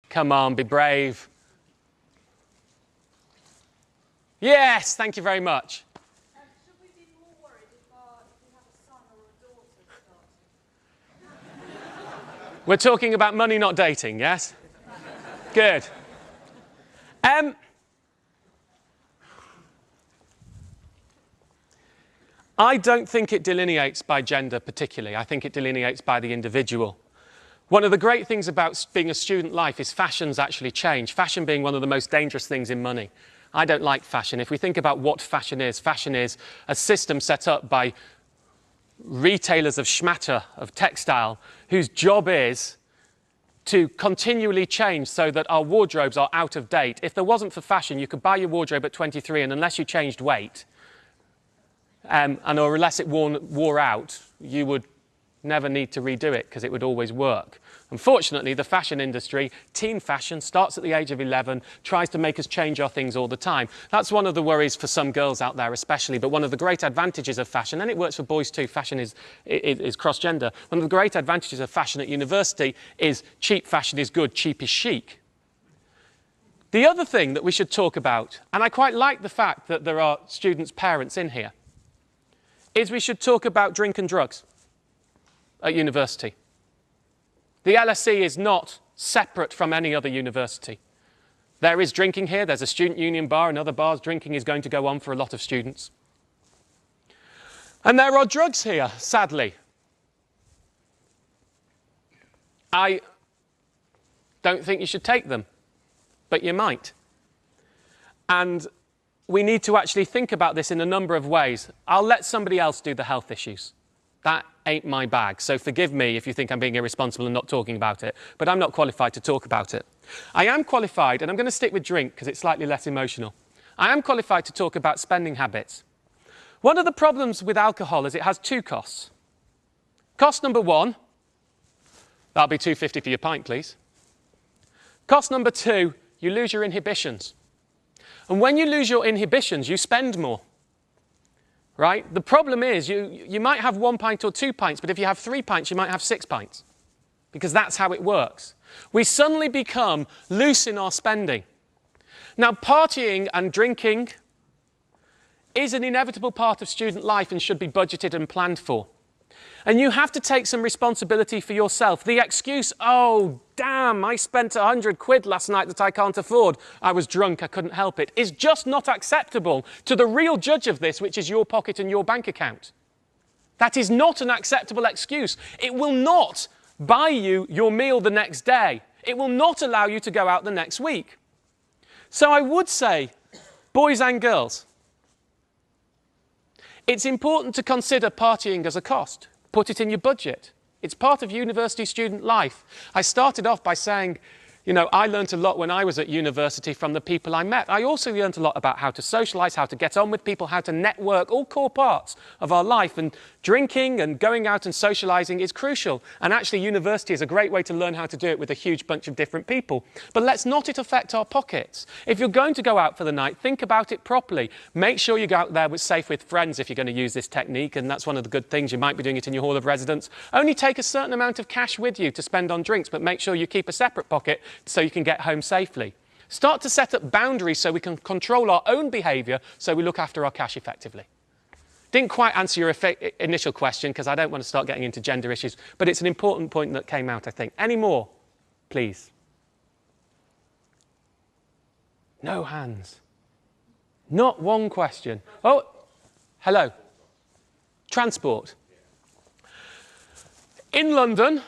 Come on, be brave. Yes, thank you very much. Should we be more worried if we have a son or a daughter starting? We're talking about money, not dating, yes? Good. I don't think it delineates by gender particularly. I think it delineates by the individual. One of the great things about being a student life is fashion's actually change. Fashion being one of the most dangerous things in money. I don't like fashion. If we think about what fashion is a system set up by retailers of schmatter, of textile, whose job is to continually change so that our wardrobes are out of date. If there wasn't for fashion, you could buy your wardrobe at 23 and unless you changed weight, or unless it wore out, you would never need to redo it because it would always work. Unfortunately, the fashion industry, teen fashion, starts at the age of 11, tries to make us change our things all the time. That's one of the worries for some girls out there especially, but one of the great advantages of fashion, and it works for boys too, fashion is cross-gender. One of the great advantages of fashion at university is cheap fashion is good, cheap is chic. The other thing that we should talk about, and I quite like the fact that there are students' parents in here, is we should talk about drink and drugs at university. The LSE is not separate from any other university. There is drinking here, there's a student union bar and other bars. Drinking is going to go on for a lot of students. And there are drugs here, sadly. I don't think you should take them, but you might. And we need to actually think about this in a number of ways. I'll let somebody else do the health issues. That ain't my bag, so forgive me if you think I'm being irresponsible and not talking about it, but I'm not qualified to talk about it. I am qualified, and I'm going to stick with drink because it's slightly less emotional. I am qualified to talk about spending habits. One of the problems with alcohol is it has two costs. Cost number one, that'll be £2.50 for your pint, please. Cost number two, you lose your inhibitions. And when you lose your inhibitions, you spend more. Right? The problem is you might have 1 pint or 2 pints, but if you have 3 pints, you might have 6 pints. Because that's how it works. We suddenly become loose in our spending. Now, partying and drinking is an inevitable part of student life and should be budgeted and planned for. And you have to take some responsibility for yourself. The excuse, oh, damn, I spent £100 last night that I can't afford. I was drunk, I couldn't help it, is just not acceptable to the real judge of this, which is your pocket and your bank account. That is not an acceptable excuse. It will not buy you your meal the next day. It will not allow you to go out the next week. So I would say, boys and girls, it's important to consider partying as a cost. Put it in your budget. It's part of university student life. I started off by saying, you know, I learnt a lot when I was at university from the people I met. I also learnt a lot about how to socialise, how to get on with people, how to network, all core parts of our life. And drinking and going out and socialising is crucial. And actually, university is a great way to learn how to do it with a huge bunch of different people. But let's not it affect our pockets. If you're going to go out for the night, think about it properly. Make sure you go out there safe with friends if you're going to use this technique. And that's one of the good things. You might be doing it in your hall of residence. Only take a certain amount of cash with you to spend on drinks, but make sure you keep a separate pocket so you can get home safely. Start to set up boundaries so we can control our own behaviour so we look after our cash effectively. Didn't quite answer your initial question because I don't want to start getting into gender issues, but it's an important point that came out, I think. Any more, please? No hands. Not one question. Oh, hello. Transport. In London,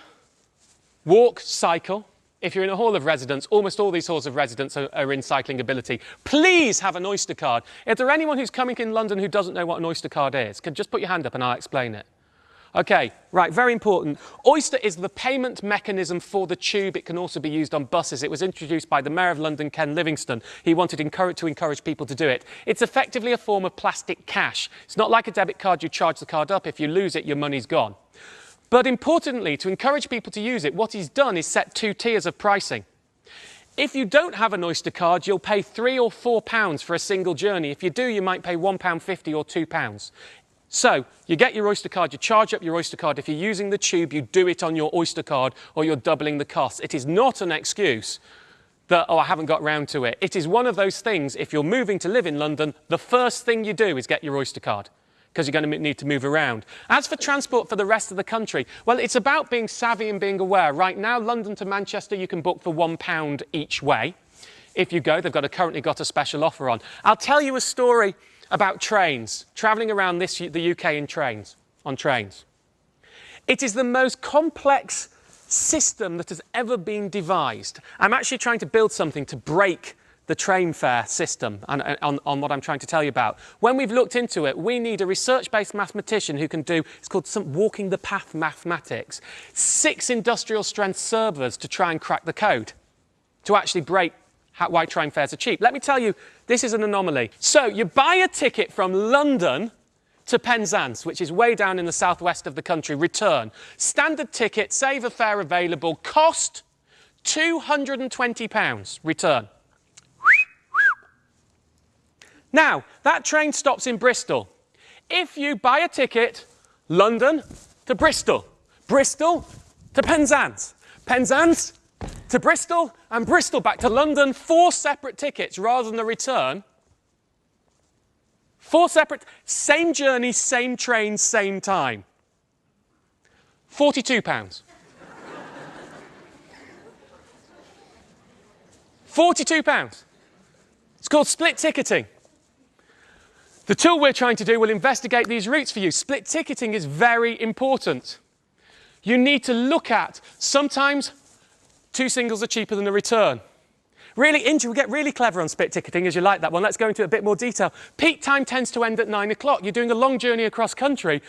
walk, cycle. If you're in a hall of residence, almost all these halls of residence are in cycling ability. Please have an Oyster card. Is there anyone who's coming in London who doesn't know what an Oyster card is? Could just put your hand up and I'll explain it. Okay, right, very important. Oyster is the payment mechanism for the tube. It can also be used on buses. It was introduced by the Mayor of London, Ken Livingstone. He wanted to encourage people to do it. It's effectively a form of plastic cash. It's not like a debit card. You charge the card up. If you lose it, your money's gone. But importantly, to encourage people to use it, what he's done is set 2 tiers of pricing. If you don't have an Oyster card, you'll pay £3 or £4 for a single journey. If you do, you might pay £1.50 or £2. So you get your Oyster card, you charge up your Oyster card. If you're using the tube, you do it on your Oyster card or you're doubling the cost. It is not an excuse that, oh, I haven't got round to it. It is one of those things, if you're moving to live in London, the first thing you do is get your Oyster card, because you're going to need to move around. As for transport for the rest of the country, well, it's about being savvy and being aware. Right now, London to Manchester, you can book for £1 each way. If you go, they've currently got a special offer on. I'll tell you a story about trains, travelling around the UK on trains. It is the most complex system that has ever been devised. I'm actually trying to build something to break the train fare system on what I'm trying to tell you about. When we've looked into it, we need a research-based mathematician who can do, it's called walking the path mathematics, 6 industrial strength servers to try and crack the code, to actually break why train fares are cheap. Let me tell you, this is an anomaly. So you buy a ticket from London to Penzance, which is way down in the southwest of the country, return. Standard ticket, save a fare available, cost £220, return. Now, that train stops in Bristol. If you buy a ticket, London to Bristol, Bristol to Penzance, Penzance to Bristol, and Bristol back to London, 4 separate tickets rather than the return. 4 separate, same journey, same train, same time. £42. £42. It's called split ticketing. The tool we're trying to do will investigate these routes for you. Split ticketing is very important. You need to look at, sometimes 2 singles are cheaper than a return. Really, we get really clever on split ticketing, as you like that one. Let's go into a bit more detail. Peak time tends to end at 9 o'clock. You're doing a long journey across country.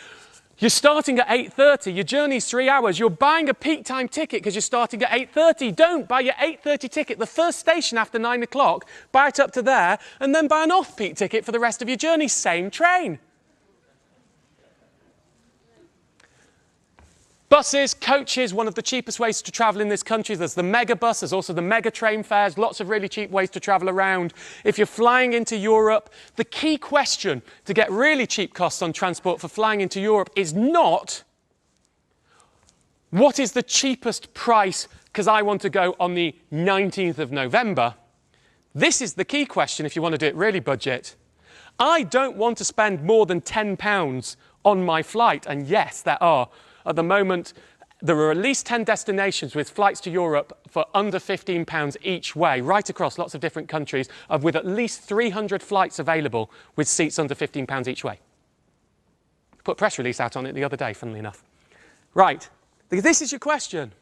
You're starting at 8:30. Your journey's 3 hours. You're buying a peak time ticket because you're starting at 8:30. Don't buy your 8:30 ticket the first station after 9 o'clock. Buy it up to there, and then buy an off-peak ticket for the rest of your journey. Same train. Buses, coaches, one of the cheapest ways to travel in this country. There's the mega bus, there's also the mega train fares, lots of really cheap ways to travel around. If you're flying into Europe, the key question to get really cheap costs on transport for flying into Europe is not what is the cheapest price because I want to go on the 19th of November. This is the key question if you want to do it really budget. I don't want to spend more than £10 on my flight, and yes, there are. At the moment, there are at least 10 destinations with flights to Europe for under £15 each way, right across lots of different countries, with at least 300 flights available with seats under £15 each way. Put a press release out on it the other day, funnily enough. Right, this is your question.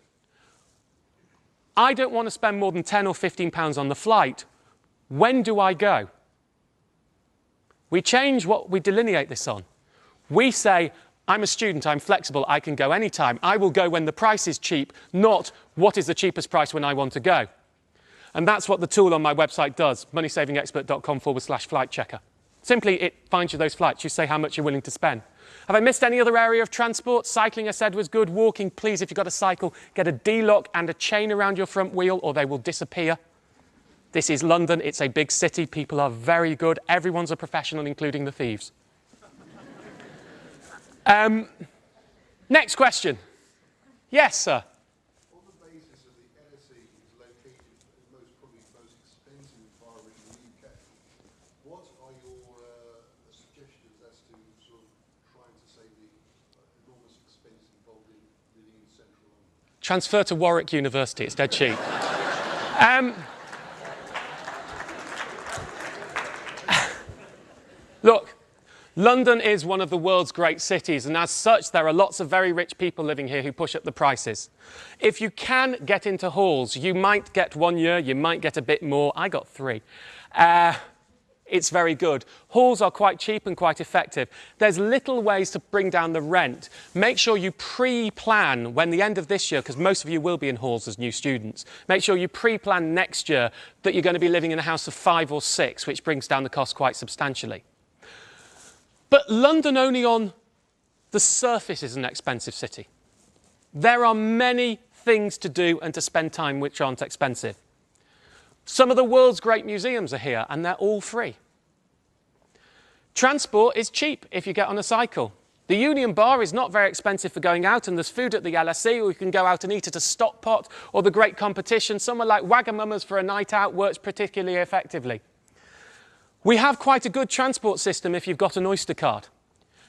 I don't want to spend more than £10 or £15 on the flight. When do I go? We change what we delineate this on. We say, I'm a student, I'm flexible, I can go anytime. I will go when the price is cheap, not what is the cheapest price when I want to go. And that's what the tool on my website does, moneysavingexpert.com/flight checker. Simply, it finds you those flights. You say how much you're willing to spend. Have I missed any other area of transport? Cycling, I said, was good. Walking, please, if you've got a cycle, get a D-lock and a chain around your front wheel or they will disappear. This is London. It's a big city. People are very good. Everyone's a professional, including the thieves. Next question. Yes, sir. On the basis of the LSE is located in probably the most expensive environment in the UK, what are your suggestions as to sort of trying to save the enormous expense involved in living in central London? Transfer to Warwick University. It's dead cheap. Look. London is one of the world's great cities, and as such, there are lots of very rich people living here who push up the prices. If you can get into halls, you might get 1 year, you might get a bit more. I got 3. It's very good. Halls are quite cheap and quite effective. There's little ways to bring down the rent. Make sure you pre-plan when the end of this year, because most of you will be in halls as new students, make sure you pre-plan next year that you're going to be living in a house of 5 or 6, which brings down the cost quite substantially. But London only on the surface is an expensive city. There are many things to do and to spend time which aren't expensive. Some of the world's great museums are here and they're all free. Transport is cheap if you get on a cycle. The Union Bar is not very expensive for going out, and there's food at the LSE, or you can go out and eat at a stock pot, or the Great Competition. Somewhere like Wagamama's for a night out works particularly effectively. We have quite a good transport system if you've got an Oyster card.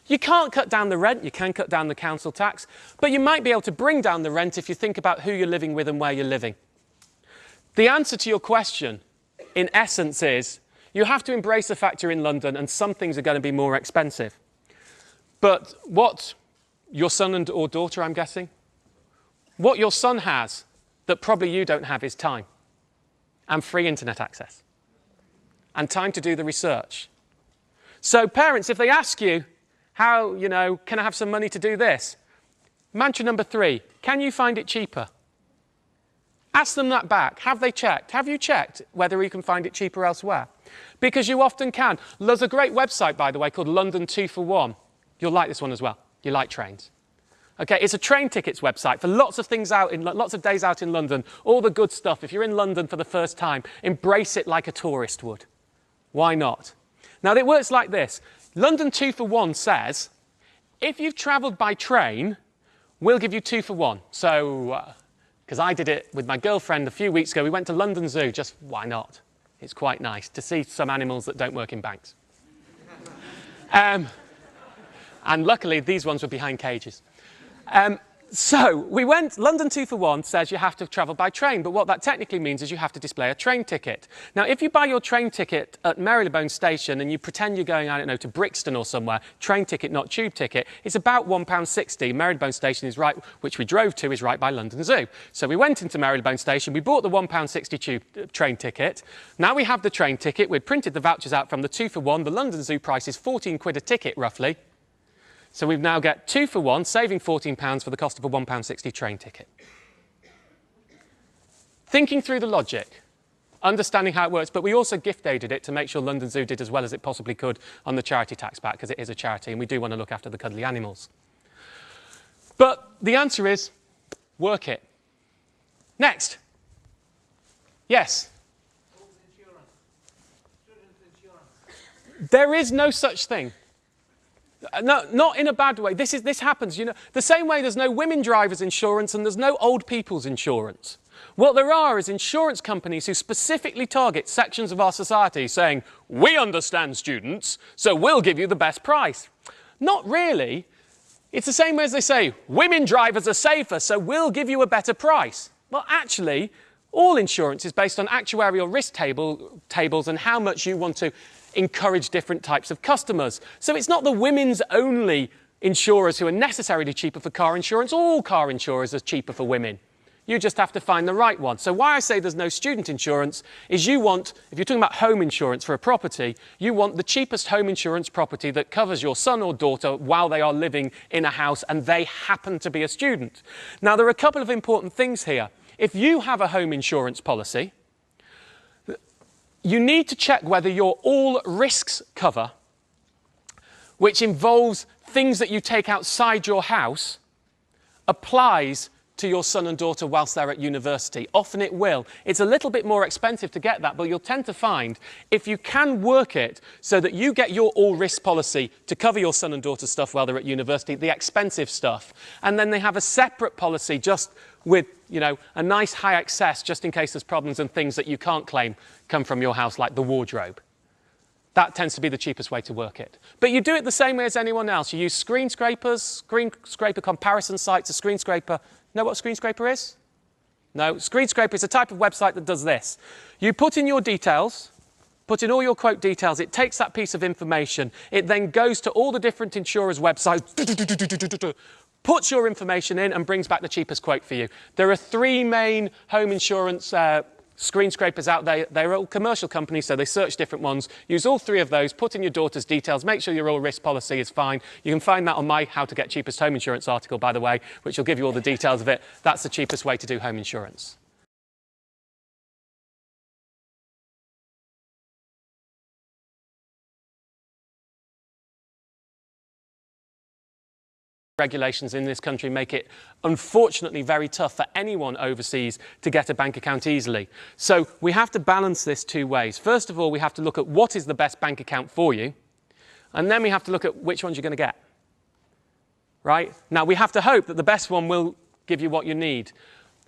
You can't cut down the rent, you can cut down the council tax, but you might be able to bring down the rent if you think about who you're living with and where you're living. The answer to your question, in essence, is you have to embrace the fact you're in London and some things are going to be more expensive. But what your son or daughter, I'm guessing, what your son has that probably you don't have is time and free internet access and time to do the research. So parents, if they ask you, how, can I have some money to do this? Mantra number 3, can you find it cheaper? Ask them that back. Have they checked? Have you checked whether you can find it cheaper elsewhere? Because you often can. There's a great website, by the way, called London 2 for 1. You'll like this one as well. You like trains. Okay, it's a train tickets website for lots of things lots of days out in London, all the good stuff. If you're in London for the first time, embrace it like a tourist would. Why not? Now, it works like this. London 2 for 1 says, if you've travelled by train, we'll give you 2 for 1. So, because I did it with my girlfriend a few weeks ago, we went to London Zoo, just why not? It's quite nice to see some animals that don't work in banks. And luckily, these ones were behind cages. So we went, London 2 for 1 says you have to travel by train, but what that technically means is you have to display a train ticket. Now, if you buy your train ticket at Marylebone Station and you pretend you're going, I don't know, to Brixton or somewhere, train ticket, not tube ticket, it's about £1.60. Marylebone Station is right, which we drove to, is right by London Zoo. So we went into Marylebone Station, we bought the £1.60 tube train ticket. Now we have the train ticket, we'd printed the vouchers out from the 2 for 1. The London Zoo price is 14 quid a ticket, roughly. So we've now got 2 for 1, saving £14 for the cost of a £1.60 train ticket. Thinking through the logic, understanding how it works, but we also gift aided it to make sure London Zoo did as well as it possibly could on the charity tax back, because it is a charity and we do want to look after the cuddly animals. But the answer is, work it. Next. Yes? There is no such thing. No, not in a bad way. This happens, the same way there's no women drivers insurance and there's no old people's insurance. What there are is insurance companies who specifically target sections of our society saying, we understand students, so we'll give you the best price. Not really. It's the same way as they say, women drivers are safer, so we'll give you a better price. Well, actually, all insurance is based on actuarial risk tables and how much you want to encourage different types of customers. So it's not the women's only insurers who are necessarily cheaper for car insurance. All car insurers are cheaper for women. You just have to find the right one. So why I say there's no student insurance is you want, if you're talking about home insurance for a property, you want the cheapest home insurance property that covers your son or daughter while they are living in a house and they happen to be a student. Now, there are a couple of important things here. If you have a home insurance policy, you need to check whether your all risks cover, which involves things that you take outside your house, applies to your son and daughter whilst they're at university. Often it will. It's a little bit more expensive to get that, but you'll tend to find if you can work it so that you get your all risk policy to cover your son and daughter stuff while they're at university, the expensive stuff, and then they have a separate policy just with, a nice high excess just in case there's problems and things that you can't claim come from your house, like the wardrobe. That tends to be the cheapest way to work it. But you do it the same way as anyone else. You use screen scrapers, screen scraper comparison sites. A screen scraper, know what a screen scraper is? No, screen scraper is a type of website that does this. You put in your details, put in all your quote details, it takes that piece of information, it then goes to all the different insurers' websites, puts your information in and brings back the cheapest quote for you. There are 3 main home insurance screen scrapers out there. They're all commercial companies, so they search different ones. Use all 3 of those, put in your daughter's details, make sure your all risk policy is fine. You can find that on my How to Get Cheapest Home Insurance article, by the way, which will give you all the details of it. That's the cheapest way to do home insurance. Regulations in this country make it, unfortunately, very tough for anyone overseas to get a bank account easily. So we have to balance this 2 ways. First of all, we have to look at what is the best bank account for you, and then we have to look at which ones you're going to get. right? Now, we have to hope that the best one will give you what you need.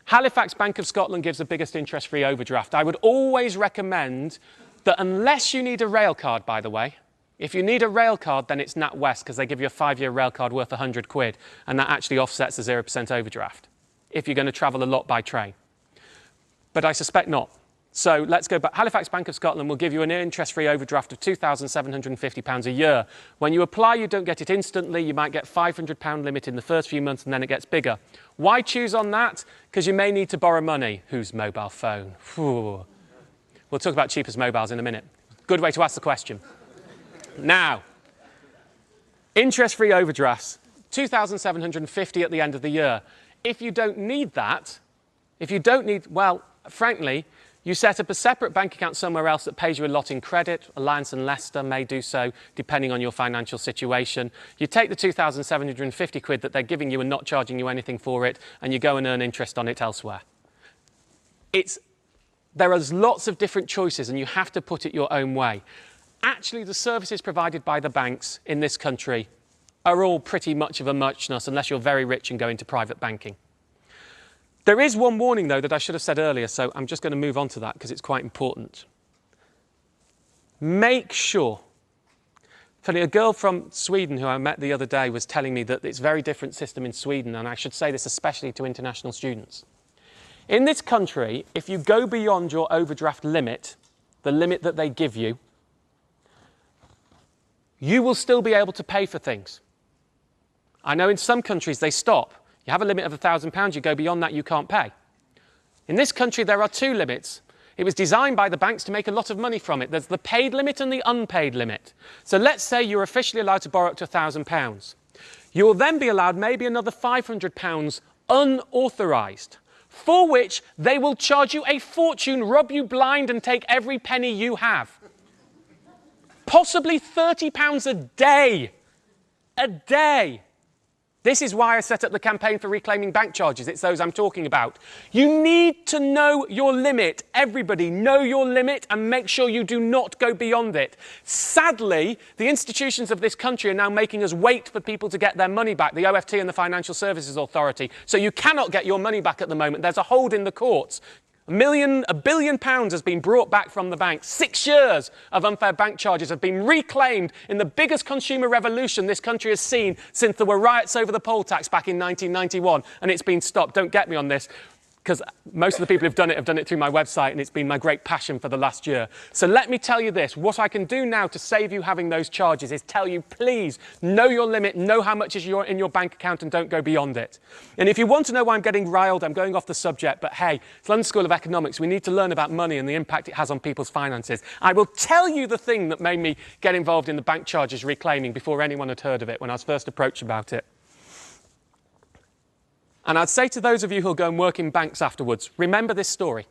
Halifax Bank of Scotland gives the biggest interest-free overdraft. I would always recommend that unless you need a rail card, by the way, if you need a rail card, then it's NatWest, because they give you a 5-year rail card worth 100 quid, and that actually offsets the 0% overdraft if you're going to travel a lot by train. But I suspect not. So let's go back. Halifax Bank of Scotland will give you an interest-free overdraft of £2,750 a year. When you apply, you don't get it instantly. You might get £500 limit in the first few months, and then it gets bigger. Why choose on that? Because you may need to borrow money. Whose mobile phone? Whew. We'll talk about cheapest mobiles in a minute. Good way to ask the question. Now, interest-free overdrafts, £2,750 at the end of the year. If you don't need that, well, frankly, you set up a separate bank account somewhere else that pays you a lot in credit. Alliance and Leicester may do so, depending on your financial situation. You take the 2,750 quid that they're giving you and not charging you anything for it, and you go and earn interest on it elsewhere. There are lots of different choices, and you have to put it your own way. Actually, the services provided by the banks in this country are all pretty much of a muchness, unless you're very rich and go into private banking. There is one warning, though, that I should have said earlier, so I'm just going to move on to that because it's quite important. Make sure. Funny, a girl from Sweden who I met the other day was telling me that it's a very different system in Sweden, and I should say this especially to international students. In this country, if you go beyond your overdraft limit, the limit that they give you, you will still be able to pay for things. I know in some countries they stop. You have a limit of £1,000, you go beyond that, you can't pay. In this country, there are two limits. It was designed by the banks to make a lot of money from it. There's the paid limit and the unpaid limit. So let's say you're officially allowed to borrow up to £1,000. You will then be allowed maybe another £500 unauthorised, for which they will charge you a fortune, rob you blind and take every penny you have. Possibly £30 a day. A day. This is why I set up the campaign for reclaiming bank charges. It's those I'm talking about. You need to know your limit. Everybody, know your limit and make sure you do not go beyond it. Sadly, the institutions of this country are now making us wait for people to get their money back, the OFT and the Financial Services Authority. So you cannot get your money back at the moment. There's a hold in the courts. £1 billion has been brought back from the bank. 6 years of unfair bank charges have been reclaimed in the biggest consumer revolution this country has seen since there were riots over the poll tax back in 1991, and it's been stopped. Don't get me on this, because most of the people who've done it through my website, and it's been my great passion for the last year. So let me tell you this. What I can do now to save you having those charges is tell you, please, know your limit, know how much is in your bank account, and don't go beyond it. And if you want to know why I'm getting riled, I'm going off the subject, but hey, it's London School of Economics. We need to learn about money and the impact it has on people's finances. I will tell you the thing that made me get involved in the bank charges reclaiming before anyone had heard of it when I was first approached about it. And I'd say to those of you who'll go and work in banks afterwards, remember this story.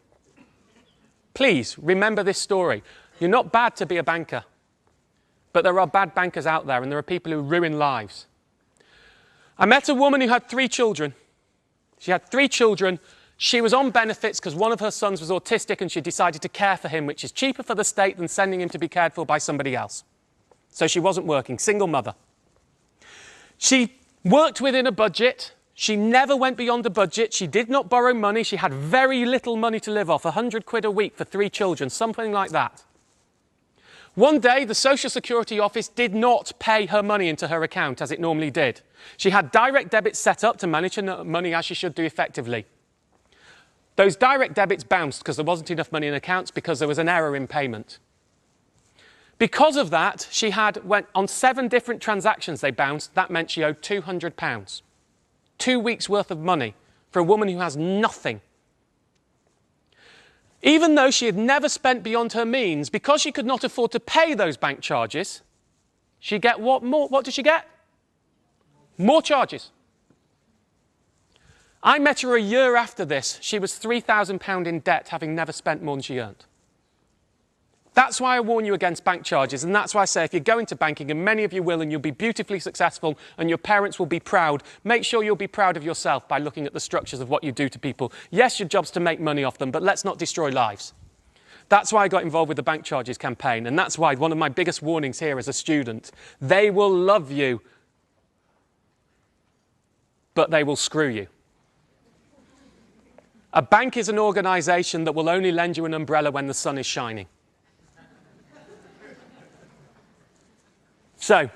Please, remember this story. You're not bad to be a banker, but there are bad bankers out there, and there are people who ruin lives. I met a woman who had 3 children. She had 3 children. She was on benefits because one of her sons was autistic, and she decided to care for him, which is cheaper for the state than sending him to be cared for by somebody else. So she wasn't working, single mother. She worked within a budget. She never went beyond the budget. She did not borrow money. She had very little money to live off, 100 quid a week for 3 children, something like that. One day, the Social Security Office did not pay her money into her account as it normally did. She had direct debits set up to manage her money as she should do effectively. Those direct debits bounced because there wasn't enough money in accounts because there was an error in payment. Because of that, she went on 7 different transactions they bounced. That meant she owed £200. 2 weeks' worth of money for a woman who has nothing. Even though she had never spent beyond her means, because she could not afford to pay those bank charges, she get what more? What did she get? More charges. I met her a year after this. She was £3,000 in debt, having never spent more than she earned. That's why I warn you against bank charges, and that's why I say if you go into banking, and many of you will, and you'll be beautifully successful, and your parents will be proud, make sure you'll be proud of yourself by looking at the structures of what you do to people. Yes, your job's to make money off them, but let's not destroy lives. That's why I got involved with the bank charges campaign, and that's why one of my biggest warnings here as a student, they will love you but they will screw you. A bank is an organisation that will only lend you an umbrella when the sun is shining. So,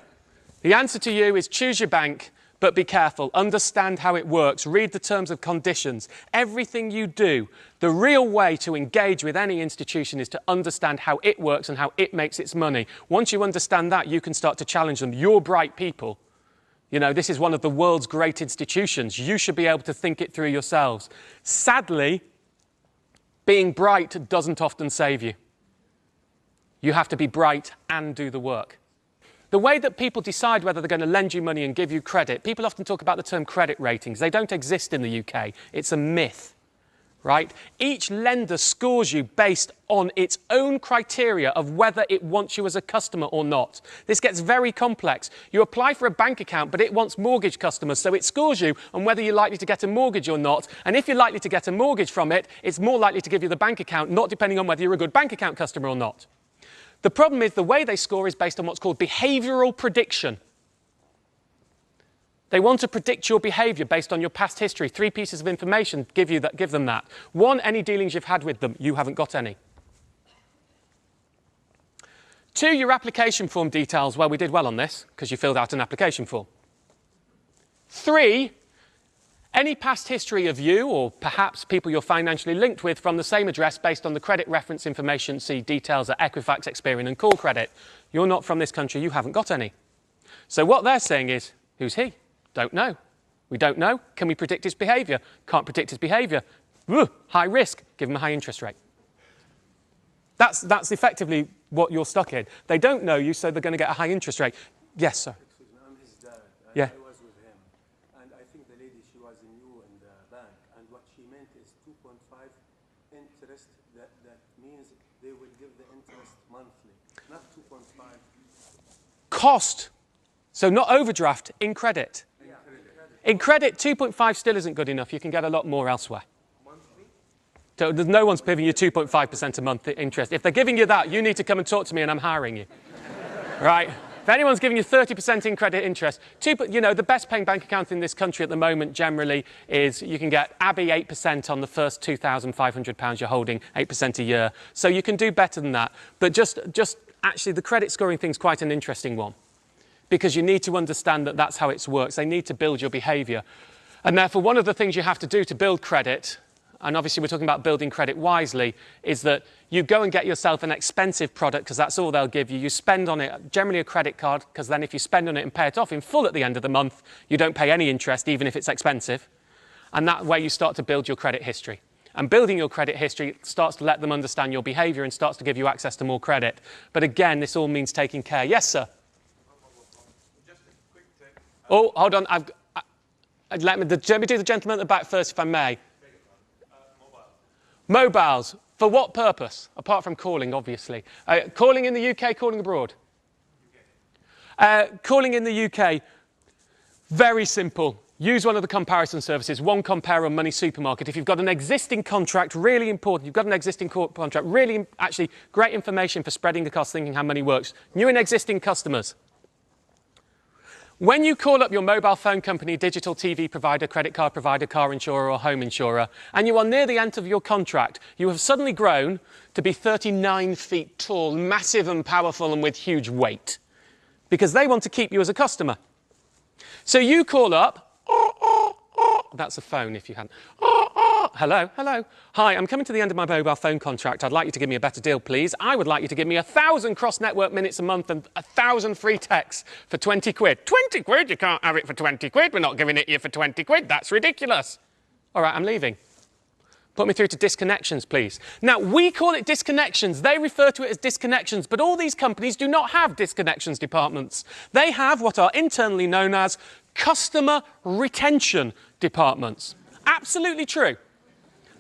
the answer to you is choose your bank, but be careful. Understand how it works. Read the terms and conditions. Everything you do, the real way to engage with any institution is to understand how it works and how it makes its money. Once you understand that, you can start to challenge them. You're bright people. You know, this is one of the world's great institutions. You should be able to think it through yourselves. Sadly, being bright doesn't often save you. You have to be bright and do the work. The way that people decide whether they're going to lend you money and give you credit, people often talk about the term credit ratings. They don't exist in the UK. It's a myth, right? Each lender scores you based on its own criteria of whether it wants you as a customer or not. This gets very complex. You apply for a bank account, but it wants mortgage customers, so it scores you on whether you're likely to get a mortgage or not. And if you're likely to get a mortgage from it, it's more likely to give you the bank account, not depending on whether you're a good bank account customer or not. The problem is the way they score is based on what's called behavioural prediction. They want to predict your behaviour based on your past history. 3 pieces of information give them that. 1, any dealings you've had with them. You haven't got any. 2, your application form details. Well, we did well on this because you filled out an application form. 3, any past history of you or perhaps people you're financially linked with from the same address based on the credit reference information. See details at Equifax, Experian and Call Credit. You're not from this country. You haven't got any. So what they're saying is, who's he? Don't know. We don't know. Can we predict his behaviour? Can't predict his behaviour. High risk. Give him a high interest rate. That's effectively what you're stuck in. They don't know you, so they're going to get a high interest rate. Yes, sir. Excuse me, I'm his dad. Yeah. I was with him. And I think the lady, she was new in the bank. And what she meant is 2.5 interest. That means they will give the interest monthly, not 2.5. Cost. So not overdraft, in credit. In credit, 2.5 still isn't good enough. You can get a lot more elsewhere. So there's no one's giving you 2.5% a month interest. If they're giving you that, you need to come and talk to me and I'm hiring you. Right? If anyone's giving you 30% in credit interest, you know, the best paying bank account in this country at the moment generally is you can get Abbey 8% on the first £2,500 you're holding, 8% a year. So you can do better than that. But just actually the credit scoring thing's quite an interesting one, because you need to understand that that's how it works. They need to build your behaviour. And therefore, one of the things you have to do to build credit, and obviously we're talking about building credit wisely, is that you go and get yourself an expensive product because that's all they'll give you. You spend on it, generally a credit card, because then if you spend on it and pay it off in full at the end of the month, you don't pay any interest, even if it's expensive. And that way you start to build your credit history. And building your credit history starts to let them understand your behaviour and starts to give you access to more credit. But again, this all means taking care. Yes, sir? Oh, hold on. Let me do the gentleman at the back first, if I may. Mobiles. For what purpose? Apart from calling, obviously. Calling in the UK, calling abroad? Calling in the UK, very simple. Use one of the comparison services, One Compare or Money Supermarket. If you've got an existing contract, really important. You've got an existing contract, really, actually, great information for spreading the cost, thinking how money works. New and existing customers. When you call up your mobile phone company, digital TV provider, credit card provider, car insurer or home insurer, and you are near the end of your contract, you have suddenly grown to be 39 feet tall, massive and powerful and with huge weight, because they want to keep you as a customer. So you call up, that's a phone if you hadn't. Hello, hello. Hi, I'm coming to the end of my mobile phone contract. I'd like you to give me a better deal, please. I would like you to give me 1,000 cross-network minutes a month and 1,000 free texts for 20 quid. 20 quid? You can't have it for 20 quid. We're not giving it you for 20 quid. That's ridiculous. All right, I'm leaving. Put me through to disconnections, please. Now, we call it disconnections. They refer to it as disconnections, but all these companies do not have disconnections departments. They have what are internally known as customer retention departments. Absolutely true.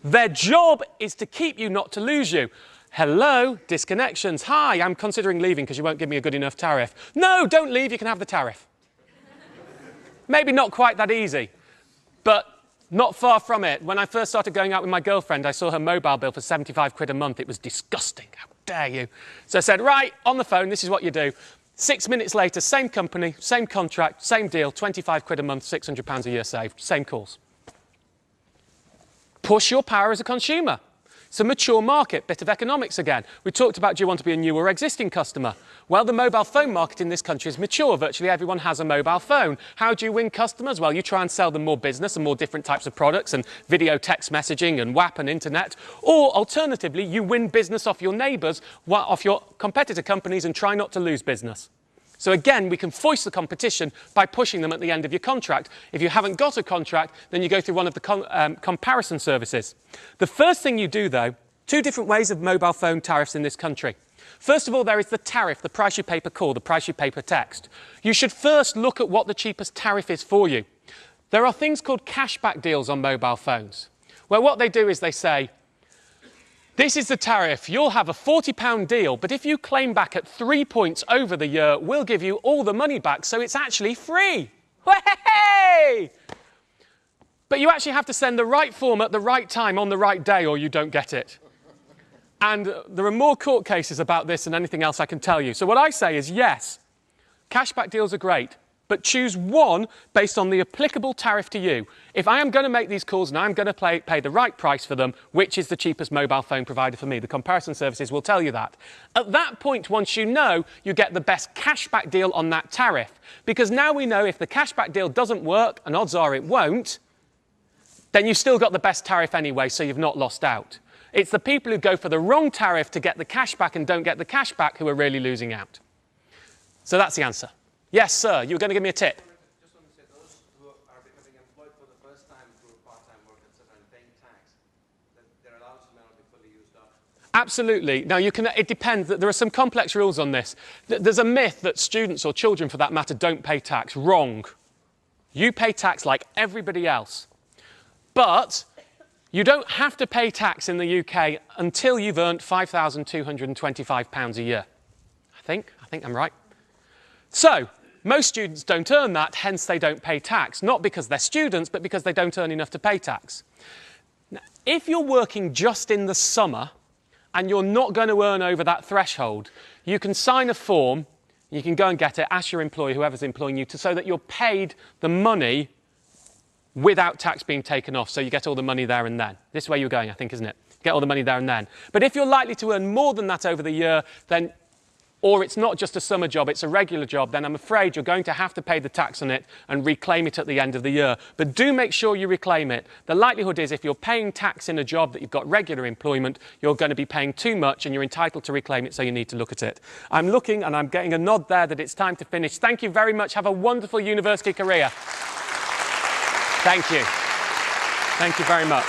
Their job is to keep you, not to lose you. Hello, disconnections. Hi, I'm considering leaving because you won't give me a good enough tariff. No, don't leave, you can have the tariff. Maybe not quite that easy, but not far from it. When I first started going out with my girlfriend, I saw her mobile bill for 75 quid a month. It was disgusting. How dare you? So I said, right, on the phone, this is what you do. 6 minutes later, same company, same contract, same deal, 25 quid a month, £600 a year saved, same calls. Push your power as a consumer. It's a mature market, bit of economics again. We talked about, do you want to be a new or existing customer? Well, the mobile phone market in this country is mature. Virtually everyone has a mobile phone. How do you win customers? Well, you try and sell them more business and more different types of products and video text messaging and WAP and internet. Or alternatively, you win business off your neighbours, off your competitor companies, and try not to lose business. So again, we can foist the competition by pushing them at the end of your contract. If you haven't got a contract, then you go through one of the comparison services. The first thing you do, though, 2 different ways of mobile phone tariffs in this country. First of all, there is the tariff, the price you pay per call, the price you pay per text. You should first look at what the cheapest tariff is for you. There are things called cashback deals on mobile phones, where what they do is they say, this is the tariff. You'll have a £40 deal, but if you claim back at 3 points over the year, we'll give you all the money back, so it's actually free. Hey! But you actually have to send the right form at the right time on the right day, or you don't get it. And there are more court cases about this than anything else I can tell you. So what I say is, yes, cashback deals are great, but choose one based on the applicable tariff to you. If I am going to make these calls and I'm going to pay the right price for them, which is the cheapest mobile phone provider for me? The comparison services will tell you that. At that point, once you know, you get the best cashback deal on that tariff. Because now we know if the cashback deal doesn't work, and odds are it won't, then you've still got the best tariff anyway, so you've not lost out. It's the people who go for the wrong tariff to get the cashback and don't get the cashback who are really losing out. So that's the answer. Yes, sir, you were going to give me a tip. Just want to say those who are becoming employed for the first time through part-time work, etc., and paying tax, that their allowance may not be fully used up. Absolutely. Now, it depends. There are some complex rules on this. There's a myth that students, or children for that matter, don't pay tax. Wrong. You pay tax like everybody else. But you don't have to pay tax in the UK until you've earned £5,225 a year. I think I'm right. So, most students don't earn that, hence they don't pay tax. Not because they're students, but because they don't earn enough to pay tax. Now, if you're working just in the summer and you're not going to earn over that threshold, you can sign a form, you can go and get it, ask your employer, whoever's employing you, so that you're paid the money without tax being taken off, so you get all the money there and then. This is where you're going, I think, isn't it? Get all the money there and then. But if you're likely to earn more than that over the year, then, or it's not just a summer job, it's a regular job, then I'm afraid you're going to have to pay the tax on it and reclaim it at the end of the year. But do make sure you reclaim it. The likelihood is if you're paying tax in a job that you've got regular employment, you're going to be paying too much and you're entitled to reclaim it, so you need to look at it. I'm looking and I'm getting a nod there that it's time to finish. Thank you very much. Have a wonderful university career. Thank you. Thank you very much.